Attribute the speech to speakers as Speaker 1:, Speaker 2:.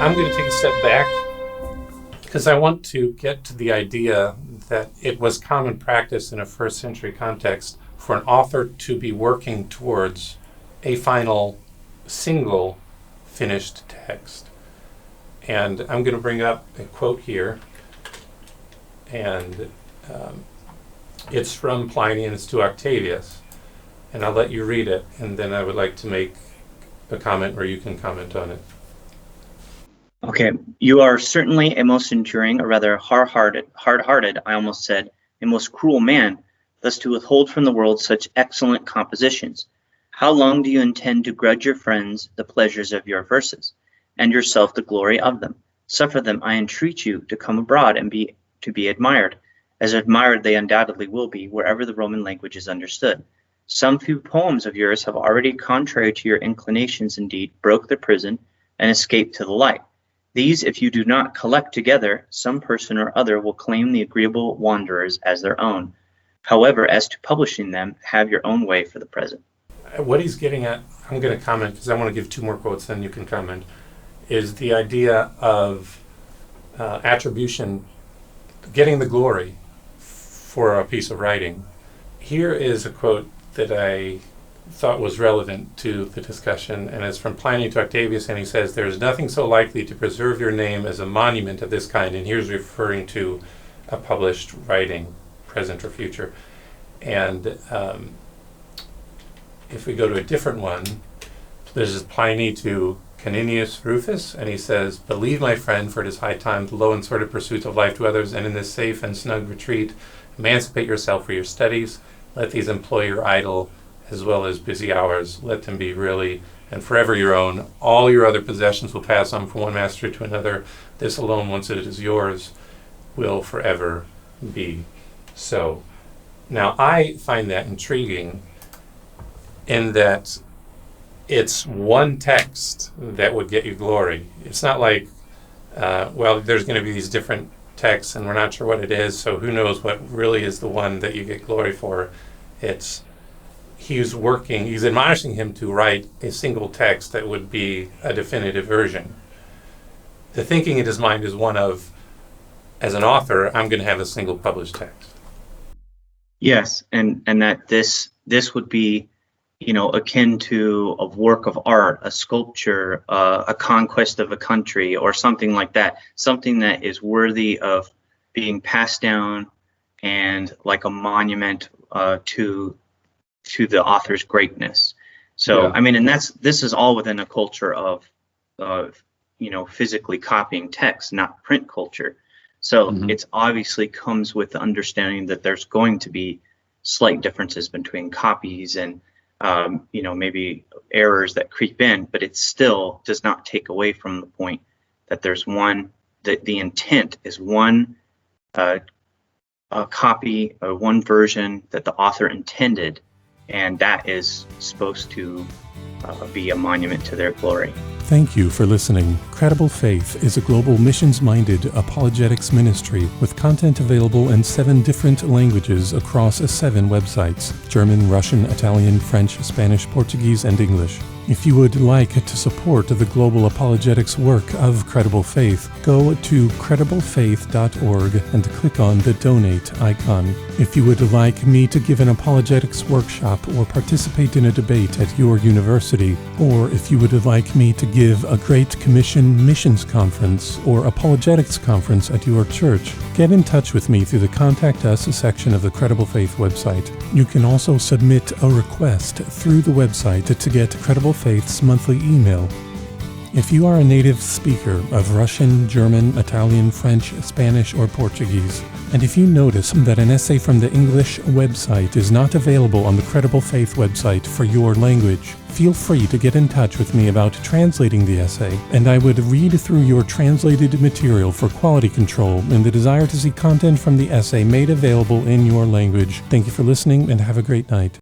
Speaker 1: I'm going to take a step back because I want to get to the idea that it was common practice in a first century context for an author to be working towards a final single finished text. And I'm going to bring up a quote here, and it's from Pliny and it's to Octavius. And I'll let you read it, and then I would like to make a comment, or you can comment on it.
Speaker 2: Okay, you are certainly a most enduring, or rather hard-hearted, I almost said, a most cruel man, thus to withhold from the world such excellent compositions. How long do you intend to grudge your friends the pleasures of your verses, and yourself the glory of them? Suffer them, I entreat you, to come abroad and be admired, as admired they undoubtedly will be wherever the Roman language is understood. Some few poems of yours have already, contrary to your inclinations indeed, broke the prison and escaped to the light. These, if you do not collect together, some person or other will claim the agreeable wanderers as their own. However, as to publishing them, have your own way for the present.
Speaker 1: What he's getting at, I'm going to comment because I want to give two more quotes, then you can comment, is the idea of attribution, getting the glory for a piece of writing. Here is a quote that I thought was relevant to the discussion, and it's from Pliny to Octavius, and he says, "There is nothing so likely to preserve your name as a monument of this kind," and here's referring to a published writing, present or future. And if we go to a different one, this is Pliny to Caninius Rufus, and he says, "Believe, my friend, for it is high time the low and sordid pursuits of life to others, and in this safe and snug retreat, emancipate yourself for your studies. Let these employ your idle as well as busy hours. Let them be really and forever your own. All your other possessions will pass on from one master to another. This alone, once it is yours, will forever be so." Now, I find that intriguing in that it's one text that would get you glory. It's not like, well, there's going to be these different texts and we're not sure what it is, so who knows what really is the one that you get glory for. It's he's admonishing him to write a single text that would be a definitive version. The thinking in his mind is one of, as an author, I'm going to have a single published text.
Speaker 2: Yes, and that this would be, akin to a work of art, a sculpture, a conquest of a country, or something like that, something that is worthy of being passed down and like a monument to the author's greatness. So, yeah. I mean, and this is all within a culture of physically copying text, not print culture. So It's obviously comes with the understanding that there's going to be slight differences between copies and maybe errors that creep in, but it still does not take away from the point that there's the intent is one copy or one version that the author intended, and that is supposed to be a monument to their glory.
Speaker 3: Thank you for listening. Credible Faith is a global missions-minded apologetics ministry with content available in 7 different languages across 7 websites: German, Russian, Italian, French, Spanish, Portuguese, and English. If you would like to support the global apologetics work of Credible Faith, go to crediblefaith.org and click on the donate icon. If you would like me to give an apologetics workshop or participate in a debate at your university, or if you would like me to give a Great Commission missions conference or apologetics conference at your church, get in touch with me through the Contact Us section of the Credible Faith website. You can also submit a request through the website to get Credible Faith's monthly email. If you are a native speaker of Russian, German, Italian, French, Spanish, or Portuguese, and if you notice that an essay from the English website is not available on the Credible Faith website for your language, feel free to get in touch with me about translating the essay, and I would read through your translated material for quality control and the desire to see content from the essay made available in your language. Thank you for listening, and have a great night.